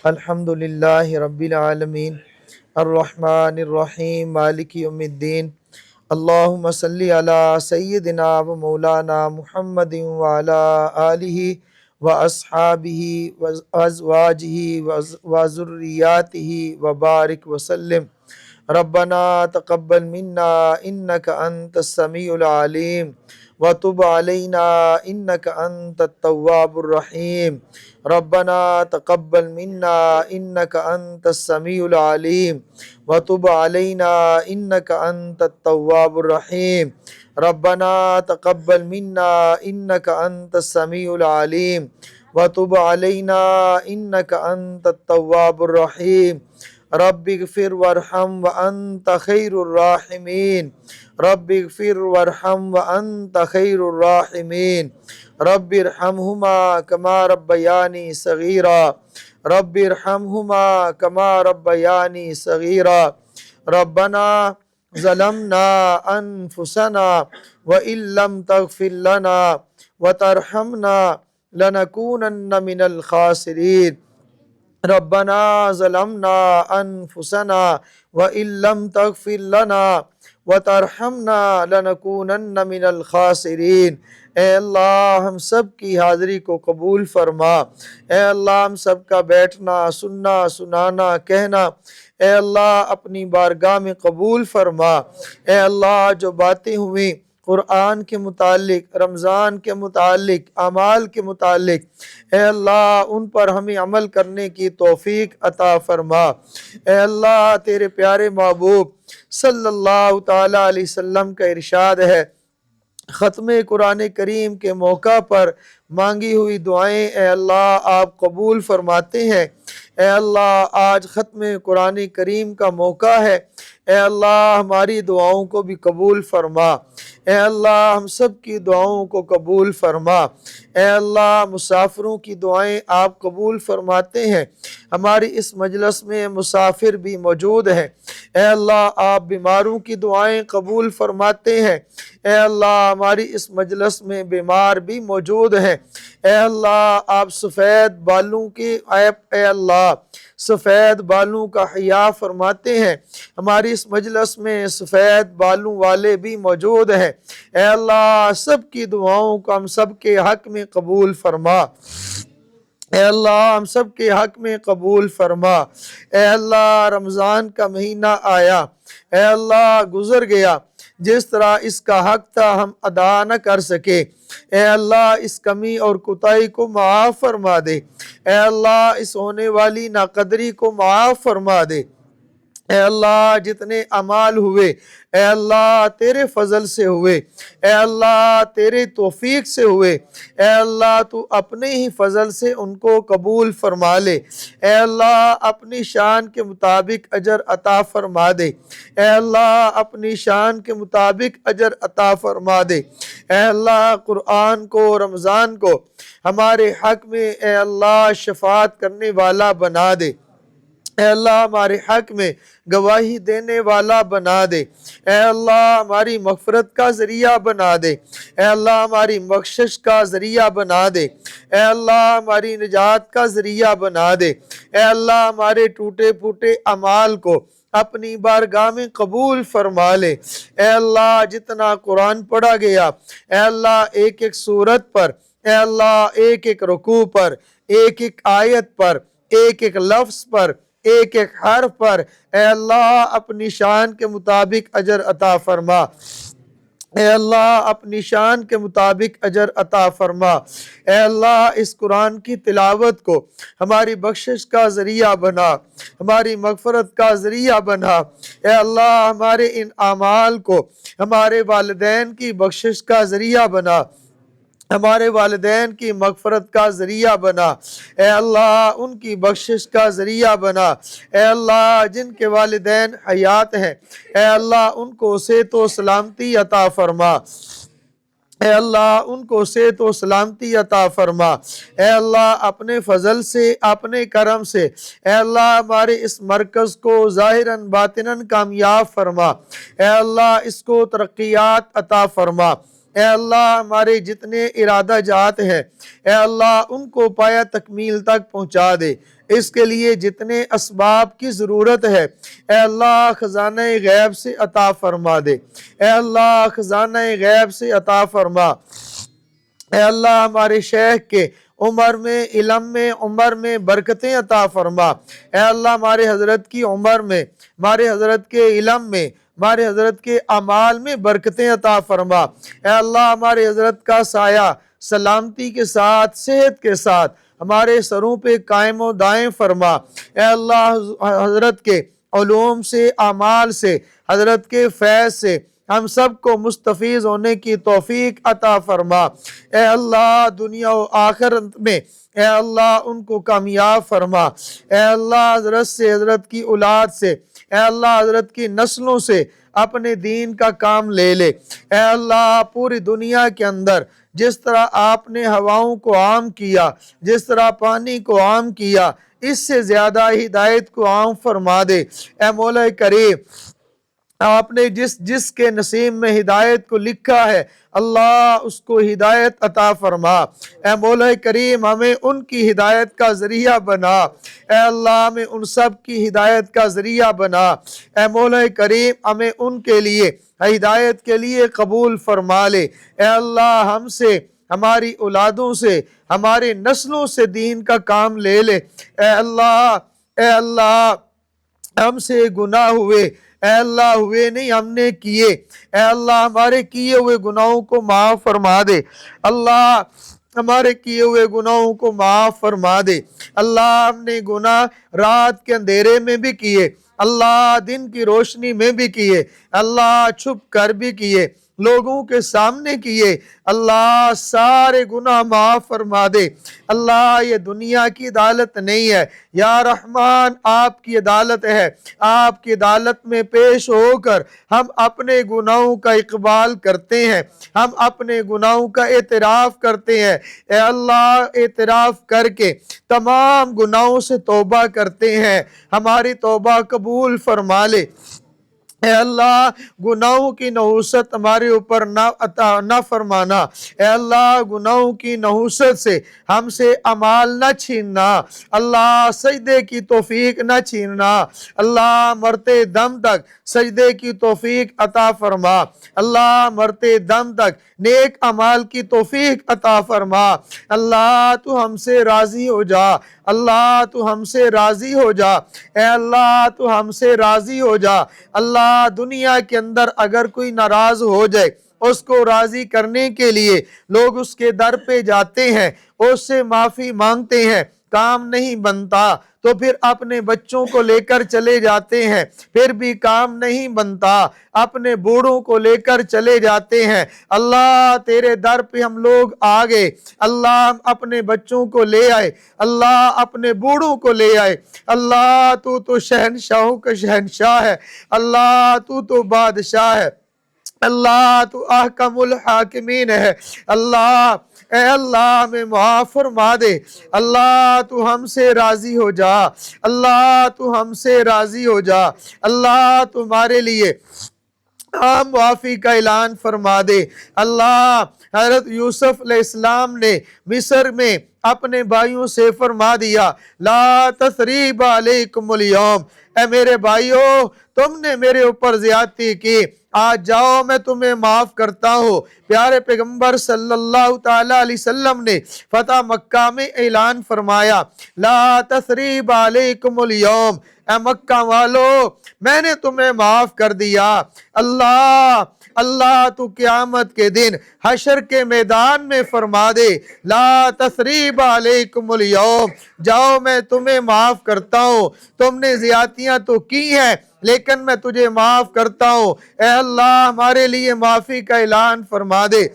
الحمد للہ رب العالمین الرحمن الرحیم مالک یوم الدین اللہم صلی علی سیدنا و مولانا محمد وعلی آلہ و اصحابہ و ازواجہ و ذریاتہ و بارک وسلم ربنا تقبل منا انک انت السمیع العلیم وتب علینا انک انت التواب الرحیم ربنا تقبل منا انک انت السمیع العلیم وتب علینا انک انت التواب الرحیم ربنا تقبل منا انک انت السمیع العلیم وتب علینا انک انت التواب الرحیم رب اغفر وارحم وانت خیر الراحمین رب اغفر وارحم وانت خیر الراحمین رب ارحمہما کما ربیانی صغیرا رب ارحمہما کما ربیانی صغیرا ربنا ظلمنا انفسنا وإن لم تغفر لنا وترحمنا لنكونن من الخاسرین ربنا ظلمنا انفسنا وإن لم تغفر لنا وترحمنا لنكونن من الخاسرین۔ اے اللہ ہم سب کی حاضری کو قبول فرما، اے اللہ ہم سب کا بیٹھنا، سننا، سنانا، کہنا اے اللہ اپنی بارگاہ میں قبول فرما۔ اے اللہ جو باتیں ہوئیں قرآن کے متعلق، رمضان کے متعلق، اعمال کے متعلق، اے اللہ ان پر ہمیں عمل کرنے کی توفیق عطا فرما۔ اے اللہ تیرے پیارے محبوب صلی اللہ تعالیٰ علیہ وسلم کا ارشاد ہے، ختم قرآن کریم کے موقع پر مانگی ہوئی دعائیں اے اللہ آپ قبول فرماتے ہیں۔ اے اللہ آج ختم قرآن کریم کا موقع ہے، اے اللہ ہماری دعاؤں کو بھی قبول فرما، اے اللہ ہم سب کی دعاؤں کو قبول فرما۔ اے اللہ مسافروں کی دعائیں آپ قبول فرماتے ہیں، ہماری اس مجلس میں مسافر بھی موجود ہیں، اے اللہ آپ بیماروں کی دعائیں قبول فرماتے ہیں، اے اللہ ہماری اس مجلس میں بیمار بھی موجود ہیں، اے اللہ آپ سفید بالوں کی اے اللہ سفید بالوں کا حیا فرماتے ہیں، ہماری اس مجلس میں سفید بالوں والے بھی موجود ہیں، اے اللہ سب کی دعاؤں کو ہم سب کے حق میں قبول فرما، اے اللہ ہم سب کے حق میں قبول فرما۔ اے اللہ رمضان کا مہینہ آیا، اے اللہ گزر گیا، جس طرح اس کا حق تھا ہم ادا نہ کر سکے، اے اللہ اس کمی اور کوتاہی کو معاف فرما دے، اے اللہ اس ہونے والی ناقدری کو معاف فرما دے۔ اے اللہ جتنے اعمال ہوئے اے اللہ تیرے فضل سے ہوئے، اے اللہ تیرے توفیق سے ہوئے، اے اللہ تو اپنے ہی فضل سے ان کو قبول فرما لے، اے اللہ اپنی شان کے مطابق اجر عطا فرما دے، اے اللہ اپنی شان کے مطابق اجر عطا فرما دے، اے اللہ قرآن کو رمضان کو ہمارے حق میں اے اللہ شفاعت کرنے والا بنا دے، اے اللہ ہمارے حق میں گواہی دینے والا بنا دے، اے اللہ ہماری مغفرت کا ذریعہ بنا دے، اے اللہ ہماری بخشش کا ذریعہ بنا دے، اے اللہ ہماری نجات کا ذریعہ بنا دے، اے اللہ ہمارے ٹوٹے پھوٹے اعمال کو اپنی بارگاہ میں قبول فرما لے، اے اللہ جتنا قرآن پڑھا گیا اے اللہ ایک ایک سورت پر، اے اللہ ایک ایک رکوع پر، ایک ایک آیت پر، ایک ایک لفظ پر، ایک ایک حرف پر اے اللہ اپنی شان کے مطابق اجر عطا فرما، اے اللہ اپنی شان کے مطابق اجر عطا فرما، اے اللہ اس قرآن کی تلاوت کو ہماری بخشش کا ذریعہ بنا، ہماری مغفرت کا ذریعہ بنا، اے اللہ ہمارے ان اعمال کو ہمارے والدین کی بخشش کا ذریعہ بنا، ہمارے والدین کی مغفرت کا ذریعہ بنا، اے اللہ ان کی بخشش کا ذریعہ بنا، اے اللہ جن کے والدین حیات ہیں اے اللہ ان کو صحت و سلامتی عطا فرما، اے اللہ ان کو صحت و سلامتی عطا فرما، اے اللہ اپنے فضل سے اپنے کرم سے اے اللہ ہمارے اس مرکز کو ظاہراً باطناً کامیاب فرما، اے اللہ اس کو ترقیات عطا فرما، اے اللہ ہمارے جتنے ارادہ جات ہیں اے اللہ ان کو پایا تکمیل تک پہنچا دے، اس کے لیے جتنے اسباب کی ضرورت ہے اے اللہ خزانہ غیب سے عطا فرما دے، اے اللہ خزانہ غیب سے عطا فرما، اے اللہ ہمارے شیخ کے عمر میں، علم میں، عمر میں برکتیں عطا فرما، اے اللہ ہمارے حضرت کی عمر میں، ہمارے حضرت کے علم میں، ہمارے حضرت کے اعمال میں برکتیں عطا فرما، اے اللہ ہمارے حضرت کا سایہ سلامتی کے ساتھ، صحت کے ساتھ ہمارے سروں پہ قائم و دائم فرما، اے اللہ حضرت کے علوم سے، اعمال سے، حضرت کے فیض سے ہم سب کو مستفیض ہونے کی توفیق عطا فرما، اے اللہ دنیا و آخرت میں اے اللہ ان کو کامیاب فرما، اے اللہ حضرت سے، حضرت کی اولاد سے، اے اللہ حضرت کی نسلوں سے اپنے دین کا کام لے لے، اے اللہ پوری دنیا کے اندر جس طرح آپ نے ہواؤں کو عام کیا، جس طرح پانی کو عام کیا، اس سے زیادہ ہدایت کو عام فرما دے، اے مولا کریم آپ نے جس کے نصیب میں ہدایت کو لکھا ہے اللہ اس کو ہدایت عطا فرما، اے مولا کریم ہمیں ان کی ہدایت کا ذریعہ بنا، اے اللہ ہمیں ان سب کی ہدایت کا ذریعہ بنا، اے مولا کریم ہمیں ان کے لیے ہدایت کے لیے قبول فرما لے، اے اللہ ہم سے، ہماری اولادوں سے، ہماری نسلوں سے دین کا کام لے لے، اے اللہ ہم سے گناہ ہوئے اے اللہ ہوئے نہیں ہم نے کیے، اے اللہ ہمارے کیے ہوئے گناہوں کو معاف فرما دے، اللہ ہمارے کیے ہوئے گناہوں کو معاف فرما دے، اللہ ہم نے گناہ رات کے اندھیرے میں بھی کیے، اللہ دن کی روشنی میں بھی کیے، اللہ چھپ کر بھی کیے، لوگوں کے سامنے کیے، اللہ سارے گناہ معاف فرما دے، اللہ یہ دنیا کی عدالت نہیں ہے، یا رحمان آپ کی عدالت ہے، آپ کی عدالت میں پیش ہو کر ہم اپنے گناہوں کا اقبال کرتے ہیں، ہم اپنے گناہوں کا اعتراف کرتے ہیں، اے اللہ اعتراف کر کے تمام گناہوں سے توبہ کرتے ہیں، ہماری توبہ قبول فرما لے، اے اللہ گناہوں کی نحوست ہمارے اوپر نہ فرمانا، اے اللہ گناہوں کی نحوست سے ہم سے اعمال نہ چھیننا، اللہ سجدے کی توفیق نہ چھیننا، اللہ مرتے دم تک سجدے کی توفیق عطا فرما، اللہ مرتے دم تک نیک اعمال کی توفیق عطا فرما، اللہ تو ہم سے راضی ہو جا، اللہ تو ہم سے راضی ہو جا، اے اللہ تو ہم سے راضی ہو جا، اللہ دنیا کے اندر اگر کوئی ناراض ہو جائے اس کو راضی کرنے کے لیے لوگ اس کے در پہ جاتے ہیں، اس سے معافی مانگتے ہیں، کام نہیں بنتا تو پھر اپنے بچوں کو لے کر چلے جاتے ہیں، پھر بھی کام نہیں بنتا، اپنے بوڑھوں کو لے کر چلے جاتے ہیں، اللہ تیرے در پہ ہم لوگ آ گئے، اللہ ہم اپنے بچوں کو لے آئے، اللہ اپنے بوڑھوں کو لے آئے، اللہ تو شہنشاہوں کا شہنشاہ ہے، اللہ تو بادشاہ ہے، اللہ تو احکم الحاکمین ہے، اللہ اے اللہ ہمیں معاف فرما دے، اللہ تو ہم سے راضی ہو جا، اللہ تو ہم سے راضی ہو جا، اللہ تمہارے لیے عام معافی کا اعلان فرما دے، اللہ حضرت یوسف علیہ السلام نے مصر میں اپنے بھائیوں سے فرما دیا لا تثریب علیکم اليوم، اے میرے بھائیوں تم نے میرے اوپر زیادتی کی، آج جاؤ میں تمہیں معاف کرتا ہوں، پیارے پیغمبر صلی اللہ تعالی علیہ وسلم نے فتح مکہ میں اعلان فرمایا لا تثریب علیکم اليوم، اے مکہ والو میں نے تمہیں معاف کر دیا، اللہ تو قیامت کے دن حشر کے میدان میں فرما دے لا تثریب علیکم اليوم، جاؤ میں تمہیں معاف کرتا ہوں، تم نے زیادتیاں تو کی ہیں لیکن میں تجھے معاف کرتا ہوں، اے اللہ ہمارے لیے معافی کا اعلان فرما دے،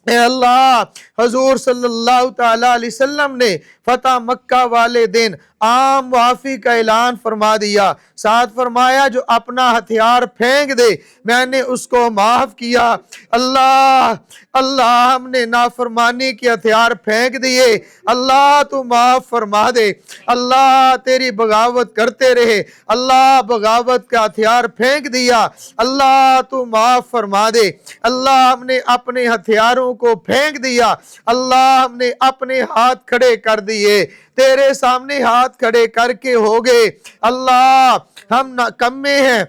اے اللہ، حضور صلی اللہ تعالی علیہ وسلم نے فتح مکہ والے دن عام معافی کا اعلان فرما دیا، ساتھ فرمایا جو اپنا ہتھیار پھینک دے میں نے اس کو معاف کیا۔ اللہ اللہ، ہم نے نافرمانی کے ہتھیار پھینک دیے، اللہ تو معاف فرما دے۔ اللہ تیری بغاوت کرتے رہے، اللہ بغاوت کا ہتھیار پھینک دیا، اللہ تو معاف فرما دے۔ اللہ ہم نے اپنے ہتھیاروں کو پھینک دیا، اللہ ہم نے اپنے ہاتھ کھڑے کر دیے، تیرے سامنے ہاتھ کھڑے کر کے ہو گئے۔ اللہ ہم نکمے ہیں،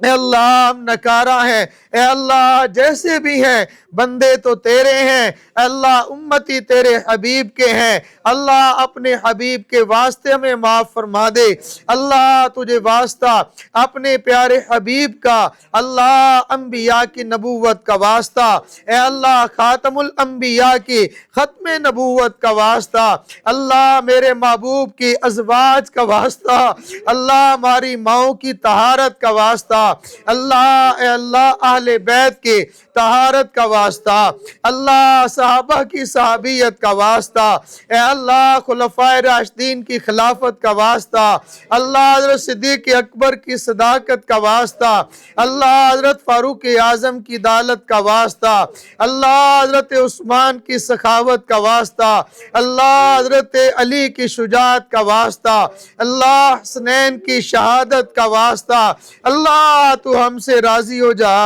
اے اللہ ہم نکارہ ہیں، اے اللہ جیسے بھی ہیں بندے تو تیرے ہیں، اے اللہ امتی تیرے حبیب کے ہیں، اللہ اپنے حبیب کے واسطے ہمیں معاف فرما دے۔ اللہ تجھے واسطہ اپنے پیارے حبیب کا، اللہ انبیاء کی نبوت کا واسطہ، اے اللہ خاتم الانبیاء کی ختم نبوت کا واسطہ، اللہ میرے محبوب کی ازواج کا واسطہ، اللہ ہماری ماؤں کی طہارت کا واسطہ، اللہ اے اللہ اہل بیت کے طہارت کا واسطہ، اللہ صحابہ کی صحابیت کا واسطہ، اے اللہ خلفائے راشدین کی خلافت کا واسطہ، اللہ حضرت صدیق اکبر کی صداقت کا واسطہ، اللہ حضرت فاروق اعظم کی عدالت کا واسطہ، اللہ حضرت عثمان کی سخاوت کا واسطہ، اللہ حضرت علی کی شجاعت کا واسطہ، اللہ حسنین کی شہادت کا واسطہ، اللہ تو ہم سے راضی ہو جا،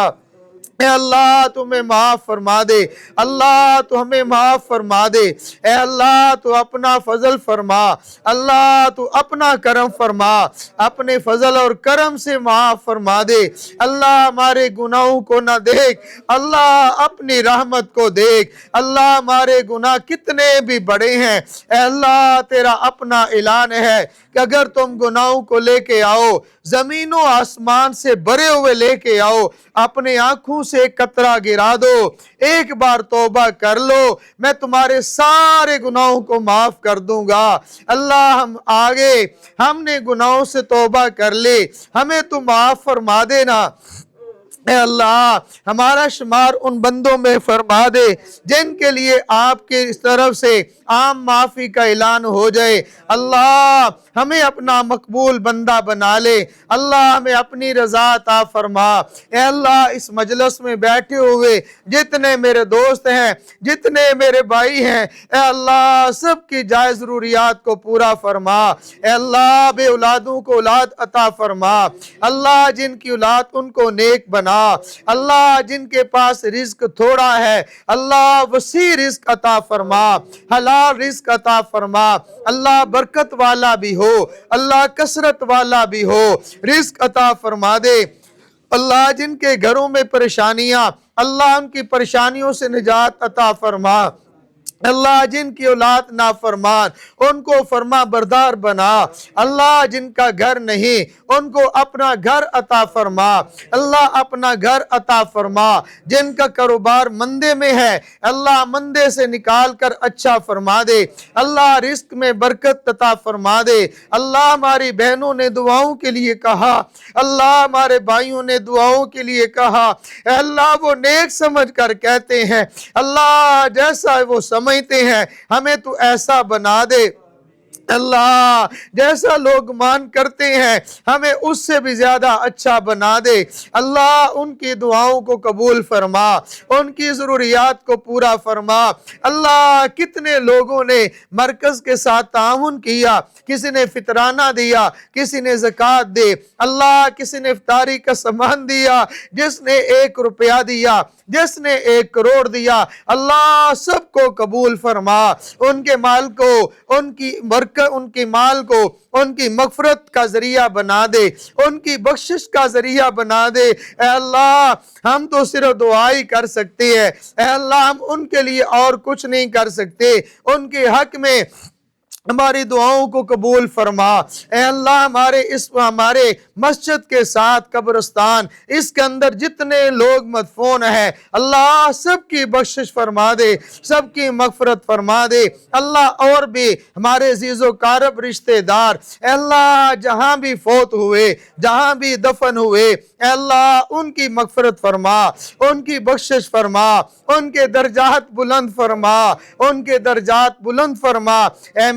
اے اللہ تو ہمیں معاف فرما دے، اللہ تو ہمیں معاف فرما دے، اے اللہ تو اپنا فضل فرما، اللہ تو اپنا کرم فرما، اپنے فضل اور کرم سے معاف فرما دے، اللہ ہمارے گناہوں کو نہ دیکھ، اللہ اپنی رحمت کو دیکھ، اللہ ہمارے گناہ کتنے بھی بڑے ہیں، اے اللہ تیرا اپنا اعلان ہے کہ اگر تم گناہوں کو لے کے آؤ، زمین و آسمان سے بھرے ہوئے لے کے آؤ، اپنے آنکھوں سے قطرہ گرا دو، ایک بار توبہ کر لو، میں تمہارے سارے گناہوں کو معاف کر دوں گا۔ اللہ ہم آگے ہم نے گناہوں سے توبہ کر لی، ہمیں تو معاف فرما دینا، اے اللہ ہمارا شمار ان بندوں میں فرما دے جن کے لیے آپ کے طرف سے عام معافی کا اعلان ہو جائے۔ اللہ ہمیں اپنا مقبول بندہ بنا لے، اللہ ہمیں اپنی رضا عطا فرما۔ اے اللہ اس مجلس میں بیٹھے ہوئے جتنے میرے دوست ہیں، جتنے میرے بھائی ہیں، اے اللہ سب کی جائز ضروریات کو پورا فرما، اے اللہ بے اولادوں کو اولاد عطا فرما، اللہ جن کی اولاد ان کو نیک بنا، اللہ جن کے پاس رزق تھوڑا ہے اللہ وسیع رزق عطا فرما، حلال رزق عطا فرما، اللہ برکت والا بھی ہو، اللہ کثرت والا بھی ہو، رزق عطا فرما دے۔ اللہ جن کے گھروں میں پریشانیاں، اللہ ان کی پریشانیوں سے نجات عطا فرما، اللہ جن کی اولاد نافرمان ان کو فرما بردار بنا، اللہ جن کا گھر نہیں ان کو اپنا گھر عطا فرما، اللہ اپنا گھر عطا فرما، جن کا کاروبار مندے میں ہے اللہ مندے سے نکال کر اچھا فرما دے، اللہ رزق میں برکت عطا فرما دے۔ اللہ ہماری بہنوں نے دعاؤں کے لیے کہا، اللہ ہمارے بھائیوں نے دعاؤں کے لیے کہا، اے اللہ وہ نیک سمجھ کر کہتے ہیں، اللہ جیسا وہ سمجھتے ہیں ہمیں تو ایسا بنا دے، اللہ جیسا لوگ مان کرتے ہیں ہمیں اس سے بھی زیادہ اچھا بنا دے، اللہ ان کی دعاؤں کو قبول فرما، ان کی ضروریات کو پورا فرما۔ اللہ کتنے لوگوں نے مرکز کے ساتھ تعاون کیا، کسی نے فطرانہ دیا، کسی نے زکوٰۃ دے، اللہ کسی نے افطاری کا سامان دیا، جس نے 1 روپیہ دیا، جس نے 1 کروڑ دیا، اللہ سب کو قبول فرما، ان کے مال کو، ان کی برکت، ان کی مال کو ان کی مغفرت کا ذریعہ بنا دے، ان کی بخشش کا ذریعہ بنا دے۔ اے اللہ ہم تو صرف دعائی کر سکتے ہیں، اے اللہ ہم ان کے لیے اور کچھ نہیں کر سکتے، ان کے حق میں ہماری دعاؤں کو قبول فرما۔ اے اللہ ہمارے مسجد کے ساتھ قبرستان، اس کے اندر جتنے لوگ مدفون ہیں اللہ سب کی بخشش فرما دے، سب کی مغفرت فرما دے۔ اللہ اور بھی ہمارے عزیز و قارب رشتہ دار اے اللہ جہاں بھی فوت ہوئے، جہاں بھی دفن ہوئے، اے اللہ ان کی مغفرت فرما، ان کی بخشش فرما، ان کے درجات بلند فرما، ان کے درجات بلند فرما۔ اے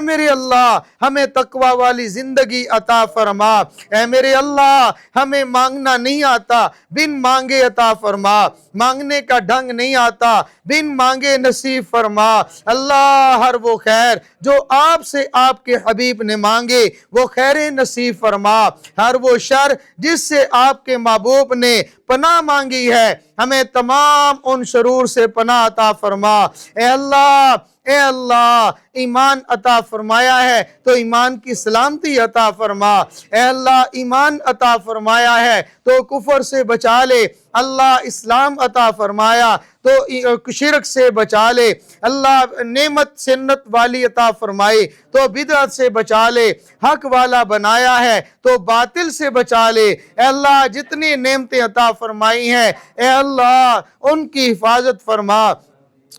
میرے اللہ ہمیں تقوی والی زندگی عطا فرما۔ اے میرے اللہ ہمیں مانگنا نہیں آتا، بن مانگے عطا فرما، مانگنے کا ڈھنگ نہیں آتا، بن مانگے نصیب فرما۔ اللہ ہر وہ خیر جو آپ سے آپ کے حبیب نے مانگے وہ خیر نصیب فرما، ہر وہ شر جس سے آپ کے محبوب نے پناہ مانگی ہے ہمیں تمام ان شرور سے پناہ عطا فرما۔ اے اللہ ایمان عطا فرمایا ہے تو ایمان کی سلامتی عطا فرما۔ اے اللہ ایمان عطا فرمایا ہے تو کفر سے بچا لے، اللہ اسلام عطا فرمایا تو شرک سے بچا لے، اللہ نعمت سنت والی عطا فرمائے تو بدعت سے بچا لے، حق والا بنایا ہے تو باطل سے بچا لے۔ اے اللہ جتنی نعمتیں عطا فرمائی ہیں اے اللہ ان کی حفاظت فرما،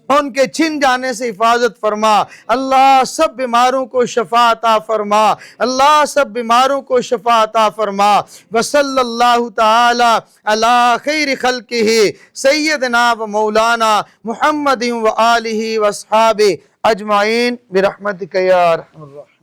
ان کے چھن جانے سے حفاظت فرما۔ اللہ سب بیماروں کو شفا عطا فرما، اللہ سب بیماروں کو شفا عطا فرما۔ وصلی اللہ تعالی علی خیر خلقہ سیدنا و مولانا محمد و آلہ و اصحابہ اجمعین برحمتک یا ارحم الراحمین۔